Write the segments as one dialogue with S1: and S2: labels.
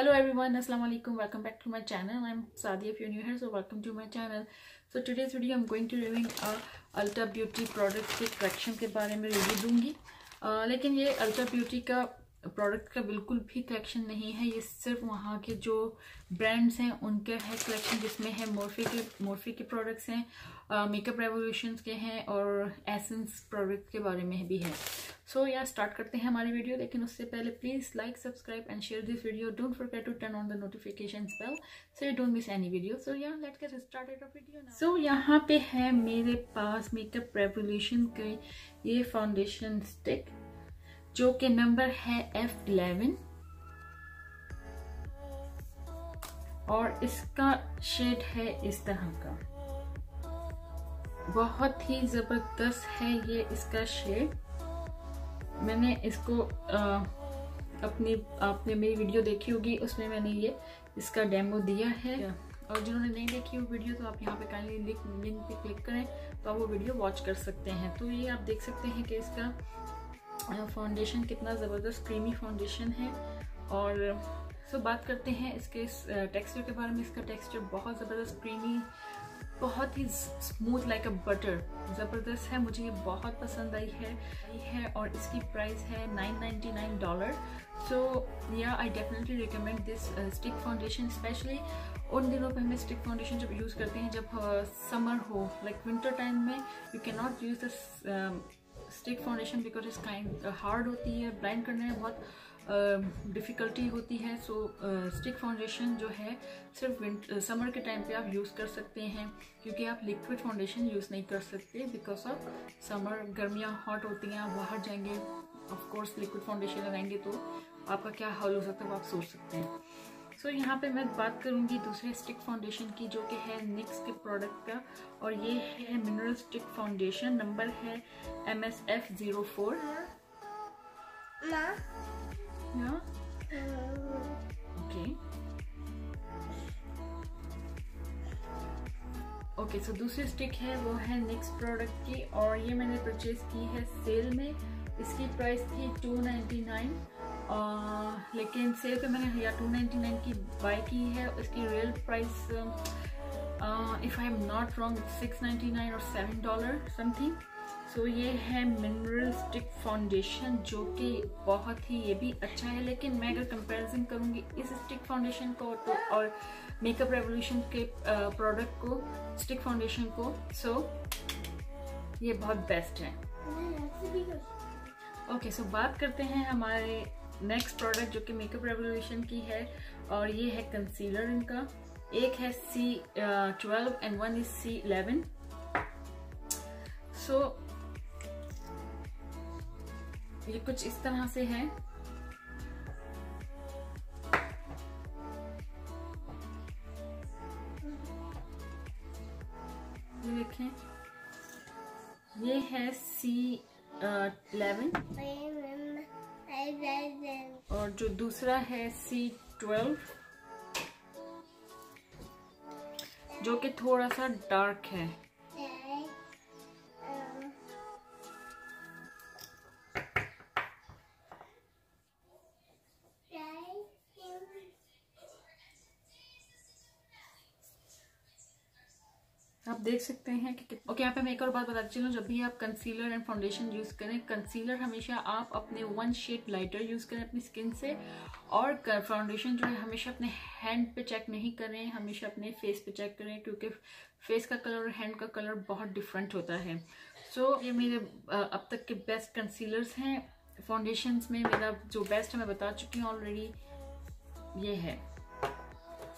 S1: Hello everyone, assalamu alaikum. Welcome back to my channel. I'm Sadia. If you're new here, so welcome to my channel. So today's video I'm going to reviewing Ulta Beauty products के collection के बारे में review दूंगी. लेकिन ये Ulta Beauty का product का बिल्कुल भी कलेक्शन नहीं है. ये सिर्फ वहाँ के जो ब्रांड्स हैं उनके है कलेक्शन, जिसमें है मोर्फी के प्रोडक्ट्स हैं, मेकअप रेवोल्यूशंस के हैं और एसेंस प्रोडक्ट के बारे में भी है. सो यार स्टार्ट करते हैं हमारी वीडियो. लेकिन उससे पहले please like, subscribe and share this video. Don't forget to turn on the notification bell so you don't miss any video. So यार let's get started a video now. So यहाँ पे है मेरे पास मेकअप रेवोल्यूशन के ये foundation stick जो कि number है F11 और इसका शेड है इस तरह का. बहुत ही जबरदस्त है ये इसका शेड. मैंने इसको आपने मेरी वीडियो देखी होगी, उसमें मैंने ये इसका डेमो दिया है. और जिन्होंने नहीं देखी वो वीडियो तो आप यहाँ पे काइंडली लिंक पे क्लिक करें तो आप वो वीडियो वॉच कर सकते हैं. तो ये आप देख सकते हैं कि इसका फाउंडेशन कितना ज़बरदस्त क्रीमी फाउंडेशन है. और बात करते हैं इसके टेक्सचर के बारे में. इसका टेक्सचर बहुत ज़बरदस्त क्रीमी, बहुत ही स्मूथ लाइक अ बटर, ज़बरदस्त है. मुझे ये बहुत पसंद आई है और इसकी प्राइस है $999. सो या I definitely recommend this stick foundation. Specially उन दिनों पे हमें स्टिक फाउंडेशन जब यूज़ करते हैं जब समर हो, लाइक विंटर टाइम में you can not use this stick foundation because इस काइंड हार्ड होती है, ब्लेंड करने में बहुत डिफ़िकल्टी होती है. सो स्टिक फाउंडेशन जो है सिर्फ समर के टाइम पे आप यूज़ कर सकते हैं, क्योंकि आप लिक्विड फाउंडेशन यूज़ नहीं कर सकते बिकॉज ऑफ समर. गर्मियाँ हॉट होती हैं, आप बाहर जाएंगे ऑफ कोर्स लिक्विड फाउंडेशन लगाएंगे तो आपका क्या हाल हो सकता है वो आप सोच सकते हैं. सो यहाँ पे मैं बात करूँगी दूसरे स्टिक फाउंडेशन की जो कि है NYX के प्रोडक्ट का, और ये है मिनरल स्टिक फाउंडेशन. नंबर है MSF04. ओके. सो दूसरी स्टिक है वो है NYX प्रोडक्ट की, और ये मैंने परचेज की है सेल में. इसकी प्राइस थी $299, लेकिन सेल पे मैंने या $299 की बाय की है. इसकी real price if I am not wrong $699 और $7 समथिंग. सो ये है मिनरल स्टिक फाउंडेशन जो कि बहुत ही ये भी अच्छा है. लेकिन मैं अगर कंपैरिजन करूँगी इस स्टिक फाउंडेशन को तो और मेकअप रेवोल्यूशन के प्रोडक्ट को, स्टिक फाउंडेशन को, सो ये बहुत बेस्ट है. ओके. सो बात करते हैं हमारे नेक्स्ट प्रोडक्ट जो कि मेकअप रेवोल्यूशन की है, और ये है कंसीलर इनका. एक है C12 and one is C11. सो ये कुछ इस तरह से है. ये देखें, ये है C11 और जो दूसरा है C12 जो कि थोड़ा सा डार्क है. आप देख सकते हैं कि ओके. यहाँ पे मैं एक और बात बताती चलूँ, जब भी आप कंसीलर एंड फाउंडेशन यूज़ करें, कंसीलर हमेशा आप अपने 1 शेड लाइटर यूज़ करें अपनी स्किन से, और फाउंडेशन जो है हमेशा अपने हैंड पे चेक नहीं करें, हमेशा अपने फेस पे चेक करें, क्योंकि फेस का कलर और हैंड का कलर बहुत डिफरेंट होता है. सो ये मेरे अब तक के बेस्ट कंसीलर्स हैं. फाउंडेशंस में मेरा जो बेस्ट है मैं बता चुकी हूँ ऑलरेडी, ये है.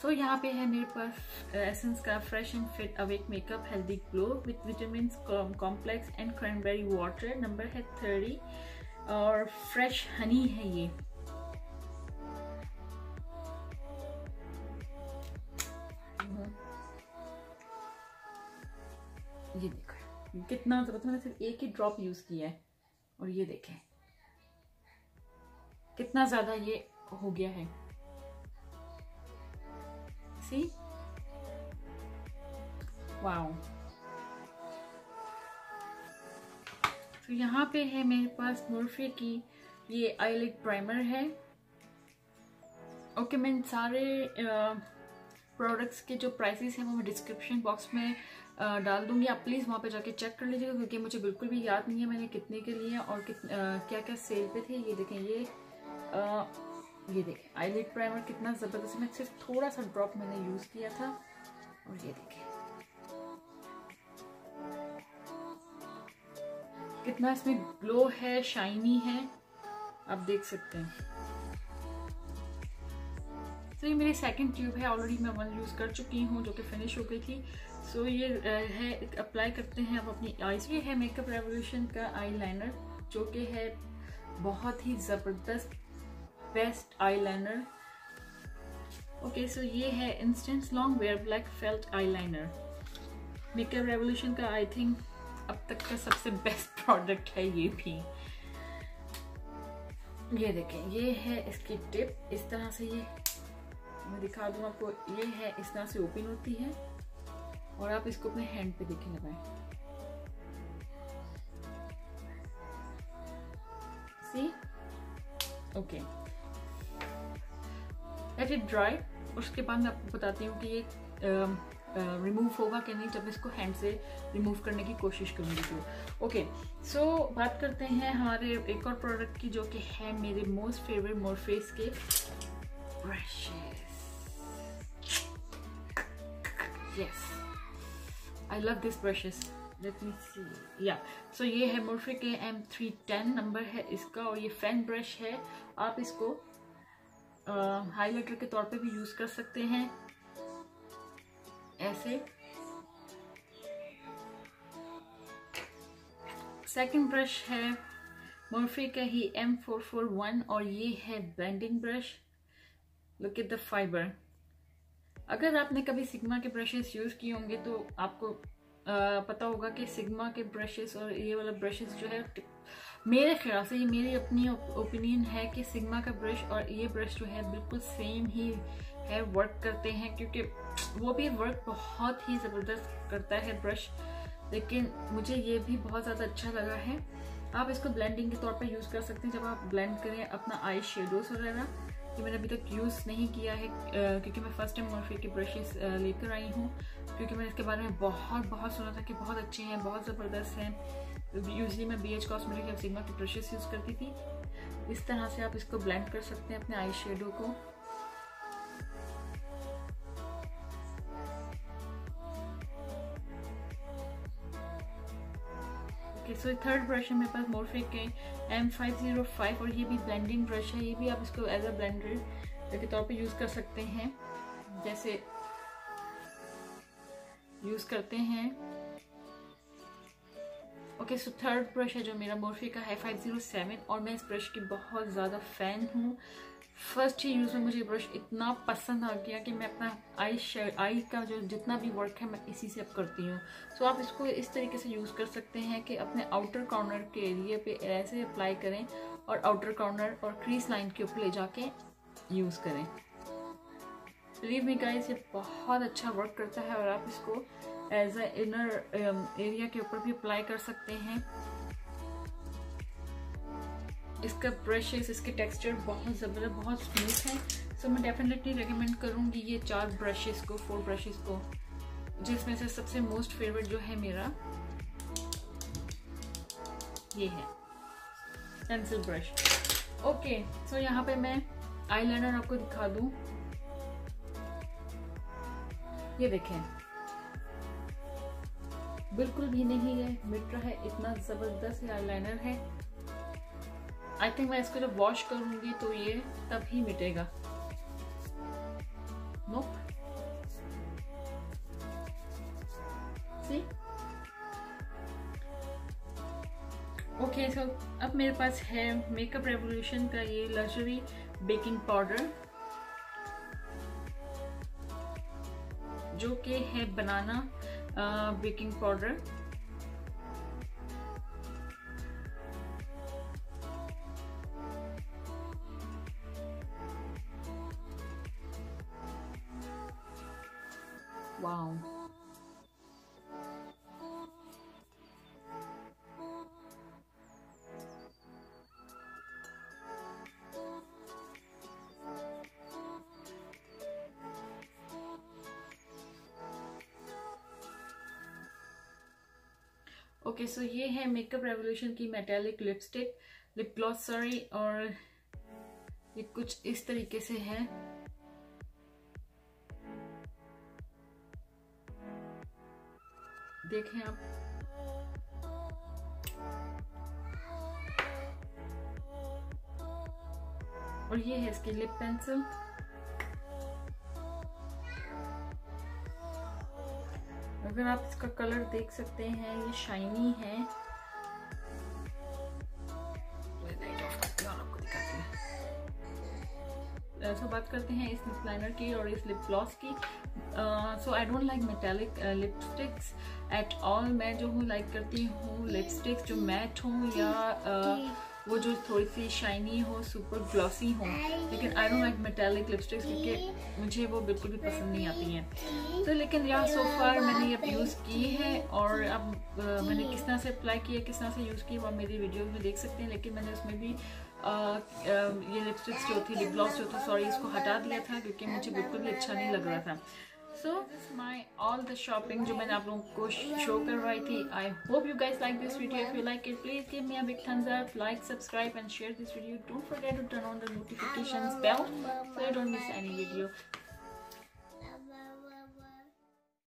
S1: सो यहाँ पे है मेरे पास एसेंस का fresh and fit awake makeup healthy glow with vitamin complex and cranberry water. Number है 30 और फ्रेश हनी है ये. ये देखो कितना जबरदस्त. मैंने सिर्फ एक ही ड्रॉप यूज किया है और ये देखें कितना ज्यादा ये हो गया है. सी वाओ. तो यहाँ पे है मेरे पास मोर्फे की ये आईलिड प्राइमर है. ओके, मैं इन सारे प्रोडक्ट्स के जो प्राइसेस हैं वो मैं डिस्क्रिप्शन बॉक्स में डाल दूंगी। आप प्लीज़ वहाँ पे जाके चेक कर लीजिएगा, क्योंकि मुझे बिल्कुल भी याद नहीं है मैंने कितने के लिए और क्या क्या सेल पे थे। ये देखें, ये देखें आईलिड प्राइमर कितना ज़बरदस्त, मैं सिर्फ थोड़ा सा ड्रॉप मैंने यूज़ किया था। और ये देखें कितना इसमें ग्लो है, शाइनी है, आप देख सकते हैं। तो ये मेरी सेकंड ट्यूब है, ऑलरेडी मैं 1 यूज़ कर चुकी हूँ जो कि फिनिश हो गई थी। सो ये है, अप्लाई करते हैं अब अपनी आईज। ये है मेकअप रेवोल्यूशन का आईलाइनर, जो कि है बहुत ही ज़बरदस्त बेस्ट आईलाइनर। ओके, सो ये है instance long wear black felt eyeliner, makeup revolution का आई थिंक अब तक का सबसे बेस्ट प्रोडक्ट है ये भी। ये देखें, ये है इसकी टिप, इस तरह से ये मैं दिखा दूँ आपको। ये है इस तरह से ओपन होती है और आप इसको अपने हैंड पे देखें लगाएं। सी, ओके, लेट इट ड्राई। उसके बाद मैं आपको बताती हूँ कि ये रिमूव होगा कि नहीं जब इसको हैंड से रिमूव करने की कोशिश करूँगी तो। ओके, सो बात करते हैं हमारे एक और प्रोडक्ट की, जो कि है मेरे मोस्ट फेवरेट मोरफेस के brushes. Yes, I love these brushes. Let me see. Yeah, so ये है मोरफे के M310 नंबर है इसका, और ये फैन ब्रश है। आप इसको हाइलाइटर के तौर पे भी यूज कर सकते हैं ऐसे। सेकंड ब्रश है मोरफे का ही M441 और ये है blending brush. Look at the fibre. अगर आपने कभी सिग्मा के ब्रशेस यूज़ किए होंगे तो आपको पता होगा कि सिग्मा के ब्रशेस और ये वाला ब्रशेस जो है, मेरे ख्याल से, ये मेरी अपनी ओपिनियन है कि सिग्मा का ब्रश और ये ब्रश जो है बिल्कुल सेम ही है, वर्क करते हैं, क्योंकि वो भी वर्क बहुत ही ज़बरदस्त करता है ब्रश। लेकिन मुझे ये भी बहुत ज़्यादा अच्छा लगा है। आप इसको ब्लेंडिंग के तौर पर यूज़ कर सकते हैं जब आप ब्लेंड करें अपना आई शेडोज वगैरह। ये मैंने अभी तक यूज़ नहीं किया है क्योंकि मैं फर्स्ट टाइम मोरफे के ब्रशेस लेकर आई हूँ, क्योंकि मैंने इसके बारे में बहुत सुना था कि बहुत अच्छे हैं, बहुत ज़बरदस्त हैं। यूजली मैं BH कॉस्मेटिक या सिग्मा के ब्रशेस यूज़ करती थी। इस तरह से आप इसको ब्लेंड कर सकते हैं अपने आई शेडो को। ओके, सो थर्ड ब्रश है मेरे पास मोरफे के M505 और ये भी ब्लेंडिंग ब्रश है। ये भी आप इसको एज अ ब्लेंडर के तौर पे यूज़ कर सकते हैं, जैसे यूज़ करते हैं। ओके, सो थर्ड ब्रश है जो मेरा मोरफे का है 507 और मैं इस ब्रश की बहुत ज़्यादा फ़ैन हूँ। फर्स्ट ही यूज़ में मुझे ब्रश इतना पसंद आ गया कि मैं अपना आई का जो जितना भी वर्क है मैं इसी से अब करती हूँ। सो आप इसको इस तरीके से यूज़ कर सकते हैं कि अपने आउटर कॉर्नर के एरिया पे ऐसे अप्लाई करें और आउटर कॉर्नर और क्रीज लाइन के ऊपर ले जाके यूज़ करें। बिलीव मी गाइस, ये बहुत अच्छा वर्क करता है और आप इसको एज ए इनर एरिया के ऊपर भी अप्लाई कर सकते हैं। इसका ब्रशेस, इसके टेक्सचर बहुत ज़बरदस्त, बहुत स्मूथ है। सो मैं डेफिनेटली रिकमेंड करूँगी ये 4 ब्रशेस को, 4 ब्रशेस को, जिसमें से सबसे मोस्ट फेवरेट जो है मेरा ये है पेंसिल ब्रश। ओके, सो यहाँ पे मैं आईलाइनर आपको दिखा दूँ। ये देखें, बिल्कुल भी नहीं है मिट रहा है, इतना ज़बरदस्त आईलाइनर है। आई थिंक मैं इसको जब वॉश करूंगी तो ये तब ही मिटेगा। नोप, सी। ओके, सो अब मेरे पास है मेकअप रेवोल्यूशन का ये लग्जरी बेकिंग पाउडर, जो कि है banana baking powder. Wow, okay so ये है मेकअप रेवोल्यूशन की metallic lipstick, lip gloss sorry, और ये कुछ इस तरीके से है। देखें आप, और ये है इसकी लिप पेंसिल। अगर आप इसका कलर देख सकते हैं, ये शाइनी है। सो बात करते हैं इस लिप लाइनर की और इस लिप ग्लॉस की। So I don't like metallic lipsticks at all. मैं जो हूँ लाइक करती हूँ लिपस्टिक्स जो मैट हो या वो जो थोड़ी सी शाइनी हो, सुपर ग्लॉसी हो, लेकिन आई डोंट लाइक मेटालिक लिपस्टिक्स क्योंकि मुझे वो बिल्कुल भी पसंद नहीं आती हैं। तो लेकिन यहाँ सो फार मैंने ये अब यूज़ की है, और अब मैंने किस तरह से अप्लाई किया, किस तरह से यूज़ की, वो आप मेरी वीडियो में देख सकते हैं। लेकिन मैंने उसमें भी ये लिपस्टिक्स जो थी, लिप ग्लॉस जो था सॉरी, इसको हटा दिया था क्योंकि मुझे बिल्कुल भी अच्छा नहीं लग रहा था। सो माई ऑल द शॉपिंग जो मैंने आप लोगों को शो करवाई थी। I hope you guys like this video. If you like it please give me a big thumbs up, like, subscribe and share this video. Don't forget to turn on the notifications bell so you don't miss any video.